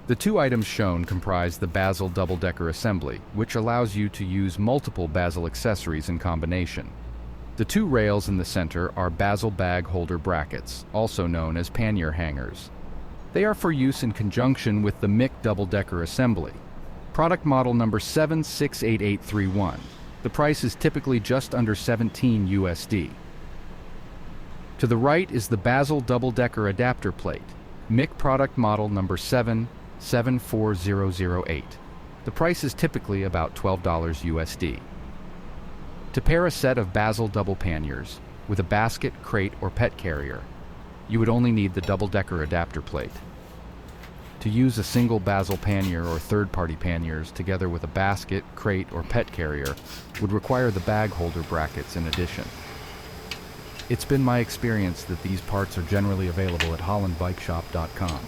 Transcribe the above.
The two items shown comprise the Basil double-decker assembly, which allows you to use multiple Basil accessories in combination. The two rails in the center are Basil bag holder brackets, also known as pannier hangers. They are for use in conjunction with the MIK double-decker assembly. Product model number 768831. The price is typically just under $17 USD. To the right is the Basil double-decker adapter plate, MIK product model number 774008. The price is typically about $12 USD. To pair a set of Basil double panniers with a basket, crate, or pet carrier, you would only need the double-decker adapter plate. To use a single Basil pannier or third-party panniers together with a basket, crate, or pet carrier would require the bag holder brackets in addition. It's been my experience that these parts are generally available at hollandbikeshop.com.